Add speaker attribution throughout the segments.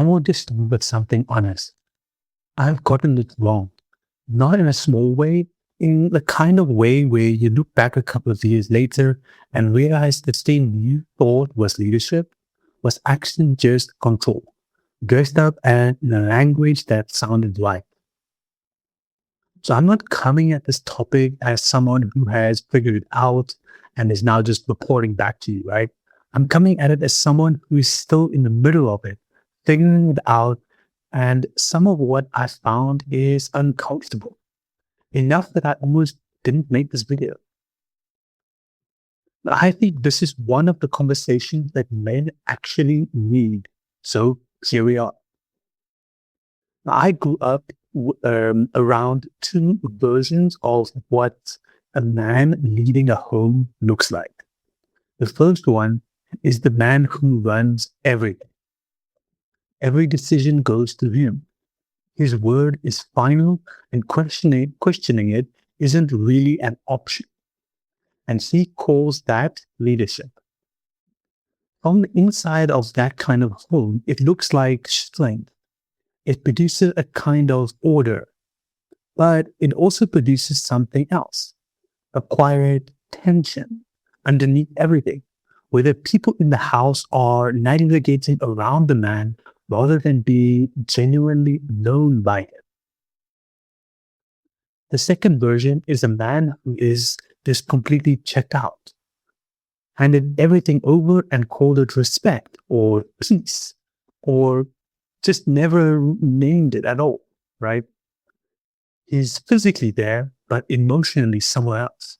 Speaker 1: I want to start with something honest. I've gotten it wrong, not in a small way, in the kind of way where you look back a couple of years later and realize the thing you thought was leadership was actually just control, dressed up and in a language that sounded right. So I'm not coming at this topic as someone who has figured it out and is now just reporting back to you, right? I'm coming at it as someone who is still in the middle of it, figuring it out. And some of what I found is uncomfortable enough that I almost didn't make this video. But I think this is one of the conversations that men actually need. So here we are. Now, I grew up around two versions of what a man leading a home looks like. The first one is the man who runs everything. Every decision goes to him. His word is final, and questioning it isn't really an option. And he calls that leadership. From the inside of that kind of home, it looks like strength. It produces a kind of order, but it also produces something else, a quiet tension underneath everything, where the people in the house are navigating around the man rather than being genuinely known by him. The second version is a man who is just completely checked out, handed everything over and called it respect or peace, or just never named it at all, right? He's physically there, but emotionally somewhere else.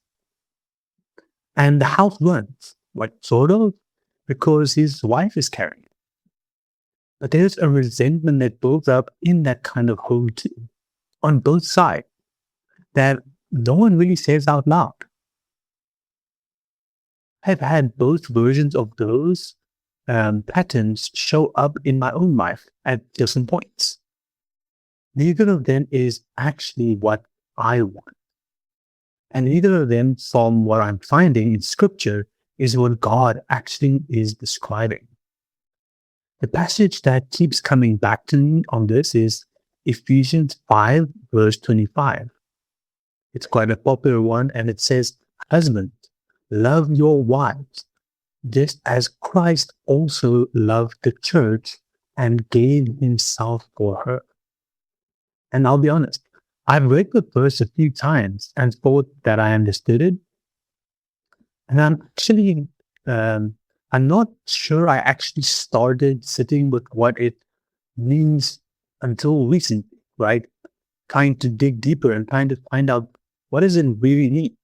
Speaker 1: And the house runs, like sort of, because his wife is carrying it. But there's a resentment that builds up in that kind of home too, on both sides, that no one really says out loud. I've had both versions of those patterns show up in my own life at different points. Neither of them is actually what I want. And neither of them, from what I'm finding in scripture, is what God actually is describing. The passage that keeps coming back to me on this is Ephesians 5, verse 25. It's quite a popular one, and it says, "Husbands, love your wives, just as Christ also loved the church and gave himself for her." And I'll be honest, I've read the verse a few times and thought that I understood it. And I'm not sure I actually started sitting with what it means until recently, right? Trying to dig deeper and trying to find out what does it really mean.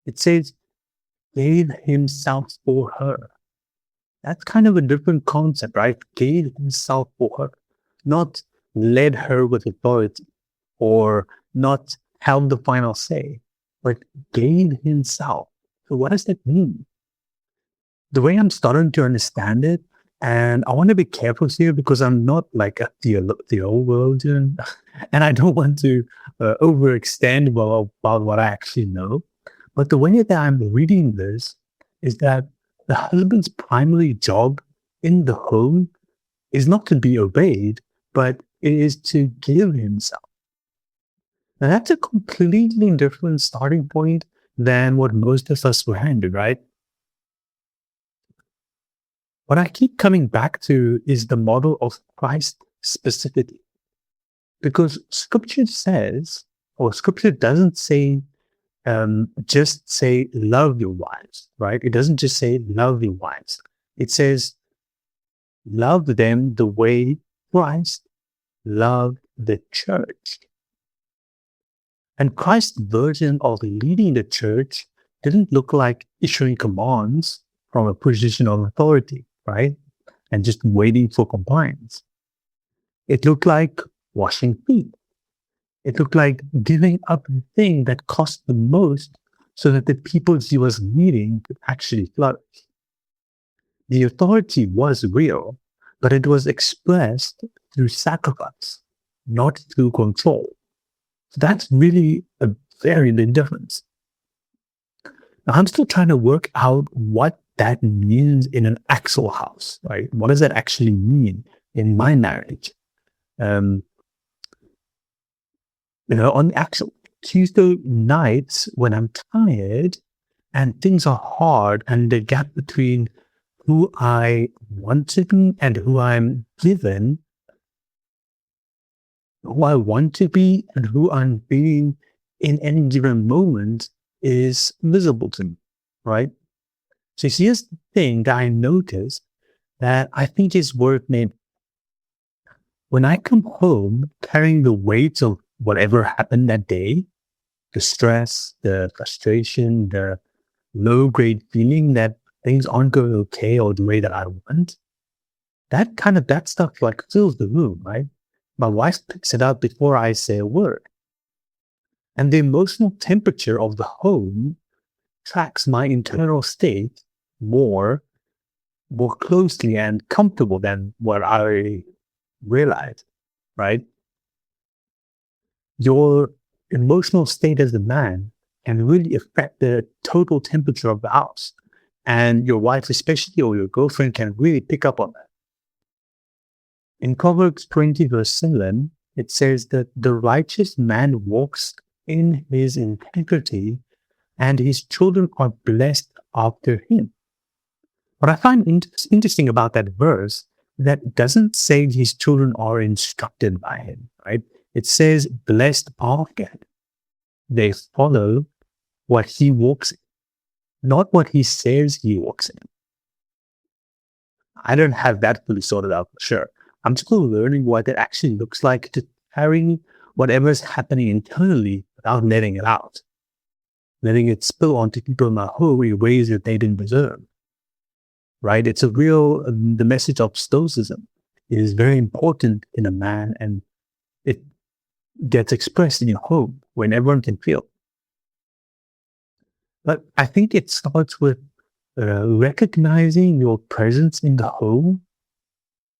Speaker 1: It says, gave himself for her. That's kind of a different concept, right? Gave himself for her, not led her with authority or not held the final say, but gave himself. So what does that mean? The way I'm starting to understand it, and I want to be careful here because I'm not like a theologian, and I don't want to overextend about what I actually know. But the way that I'm reading this is that the husband's primary job in the home is not to be obeyed, but it is to give himself. Now that's a completely different starting point than what most of us were handed, right? What I keep coming back to is the model of Christ specifically. Because scripture says, or scripture doesn't say, just say love your wives, right? It doesn't just say love your wives. It says love them the way Christ loved the church. And Christ's version of leading the church didn't look like issuing commands from a position of authority, right? And just waiting for compliance. It looked like washing feet. It looked like giving up the thing that cost the most so that the people he was leading could actually flourish. The authority was real, but it was expressed through sacrifice, not through control. So that's really a very big difference. Now, I'm still trying to work out what that means in an actual house, right? What does that actually mean in my marriage? Um, on actual Tuesday nights when I'm tired and things are hard and the gap between who I want to be and who I'm given, who I want to be and who I'm being in any given moment is visible to me, right? So here's the thing that I noticed that I think is worth naming. When I come home carrying the weight of whatever happened that day, the stress, the frustration, the low grade feeling that things aren't going okay or the way that I want, that stuff like fills the room, right? My wife picks it up before I say a word. And the emotional temperature of the home tracks my internal state more, more closely and comfortable than what I realize, right? Your emotional state as a man can really affect the total temperature of the house. And your wife, especially, or your girlfriend, can really pick up on that. In Proverbs 20, verse 7, it says that the righteous man walks in his integrity and his children are blessed after him. What I find interesting about that verse, that doesn't say his children are instructed by him, right? It says blessed after him. They follow what he walks in, not what he says he walks in. I don't have that fully sorted out for sure. I'm still learning what it actually looks like to carry whatever's happening internally without letting it out, letting it spill onto people in my home in ways that they didn't deserve. Right? It's a real, the message of stoicism is very important in a man, and it gets expressed in your home when everyone can feel. But I think it starts with recognizing your presence in the home,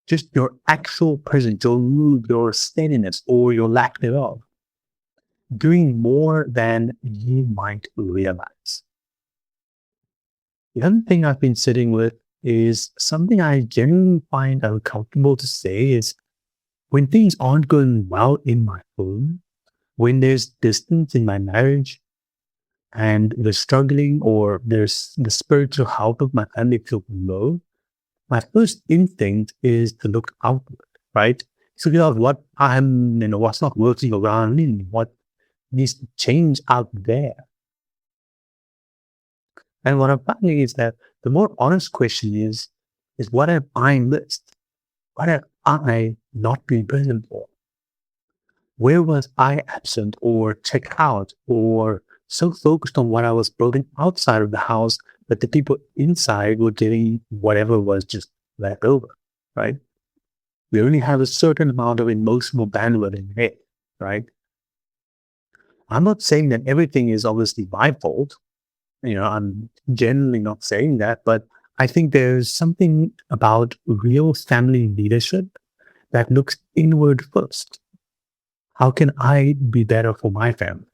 Speaker 1: just your actual presence, your mood, your steadiness, or your lack thereof, doing more than you might realize. The other thing I've been sitting with is something I genuinely find uncomfortable to say is when things aren't going well in my home, when there's distance in my marriage and the struggling or there's the spiritual health of my family feels low, my first instinct is to look outward, right? To figure out what what's not working around me, what needs to change out there. And what I'm finding is that the more honest question is what have I missed? What have I not been present for? Where was I absent or checked out or so focused on what I was building outside of the house that the people inside were getting whatever was just left over, right? We only have a certain amount of emotional bandwidth in here, right? I'm not saying that everything is obviously my fault. I'm generally not saying that, but I think there's something about real family leadership that looks inward first. How can I be better for my family?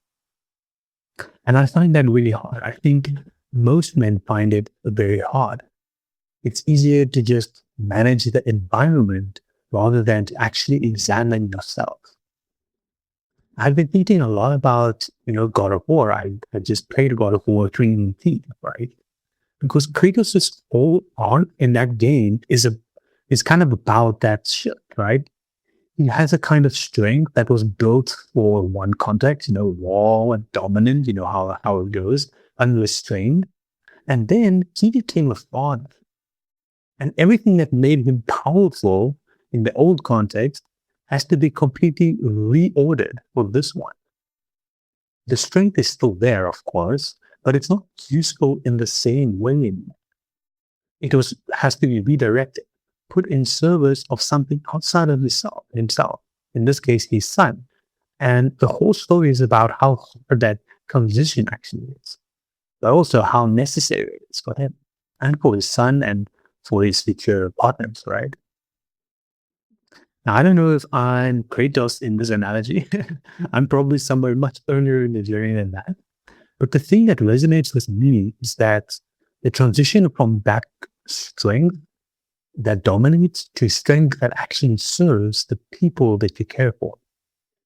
Speaker 1: And I find that really hard. I think most men find it very hard. It's easier to just manage the environment rather than to actually examine yourself. I've been thinking a lot about, God of War. I just played God of War 3, right? Because Kratos' whole arc in that game is kind of about that shit, right? He has a kind of strength that was built for one context, raw and dominant, how it goes, unrestrained. And then he became a father. And everything that made him powerful in the old context has to be completely reordered for this one. The strength is still there, of course, but it's not useful in the same way anymore. Has to be redirected, put in service of something outside of himself, in this case, his son. And the whole story is about how hard that transition actually is, but also how necessary it is for him and for his son and for his future partners, right? Now, I don't know if I'm Kratos in this analogy. I'm probably somewhere much earlier in the journey than that. But the thing that resonates with me is that The transition from back strength that dominates to strength that actually serves the people that you care for.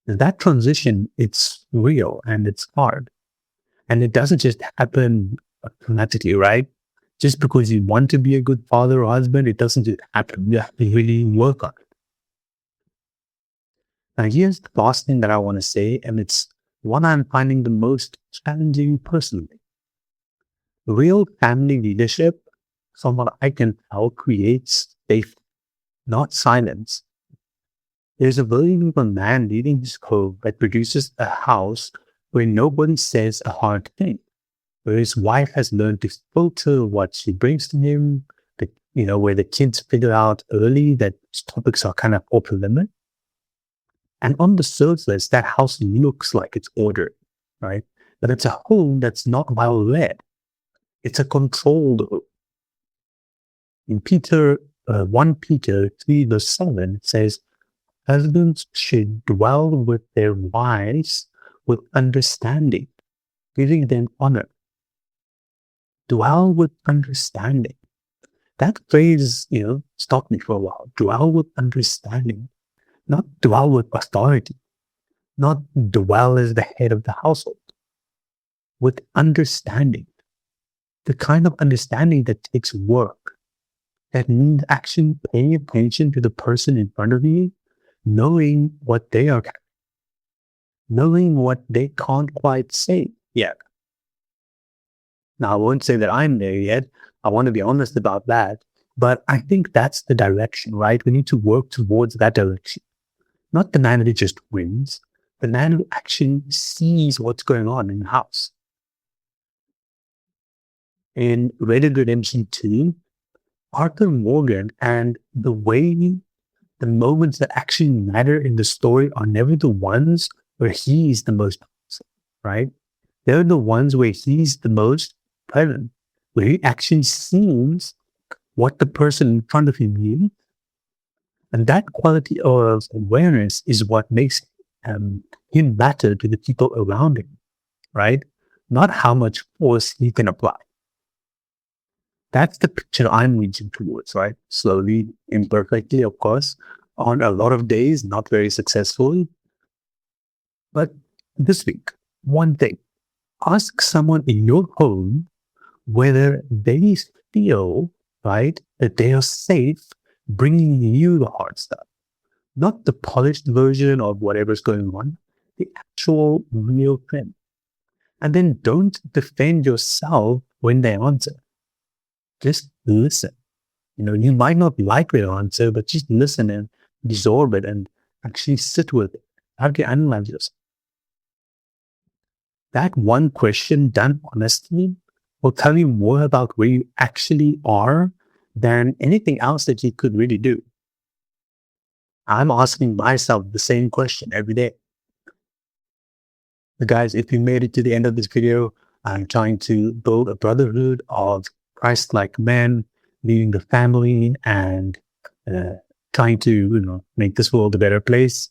Speaker 1: That transition, it's real and it's hard. And it doesn't just happen automatically, right? Just because you want to be a good father or husband, it doesn't just happen. You have to really work on it. Now, here's the last thing that I want to say, and it's one I'm finding the most challenging personally. Real family leadership, from what I can tell, creates safety, not silence. There's a version of a man leading his home that produces a house where nobody says a hard thing, where his wife has learned to filter what she brings to him, where the kids figure out early that topics are kind of off limit. And on the surface, that house looks like it's ordered, right? But it's a home that's not well led. It's a controlled home. In 1 Peter 3 verse 7, it says, husbands should dwell with their wives with understanding, giving them honor. Dwell with understanding. That phrase, stopped me for a while. Dwell with understanding, not dwell with authority, not dwell as the head of the household, with understanding. The kind of understanding that takes work, that means actually paying attention to the person in front of you, knowing what they are, knowing what they can't quite say yet. Now, I won't say that I'm there yet. I want to be honest about that. But I think that's the direction, right? We need to work towards that direction. Not the man who just wins, the man who actually sees what's going on in the house. In Red Dead Redemption 2, Arthur Morgan and the moments that actually matter in the story are never the ones where he's the most, right? They're the ones where he's the most present, where he actually sees what the person in front of him needs. And that quality of awareness is what makes him matter to the people around him, right? Not how much force he can apply. That's the picture I'm reaching towards, right? Slowly, imperfectly, of course, on a lot of days, not very successfully. But this week, one thing, ask someone in your home whether they feel, right, that they are safe bringing you the hard stuff, not the polished version of whatever's going on, the actual real thing. And then don't defend yourself when they answer. Just listen. You might not like their answer, but just listen and absorb it and actually sit with it. How do you analyze yourself? That one question done honestly will tell you more about where you actually are than anything else that you could really do. I'm asking myself the same question every day. Guys, if you made it to the end of this video, I'm trying to build a brotherhood of Christ-like men, leading the family and trying to, make this world a better place.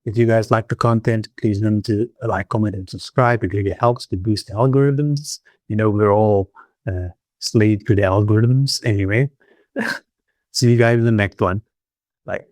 Speaker 1: If you guys like the content, please remember to like, comment, and subscribe. It really helps to boost the algorithms. We're all slaves to the algorithms anyway. See you guys in the next one. Bye.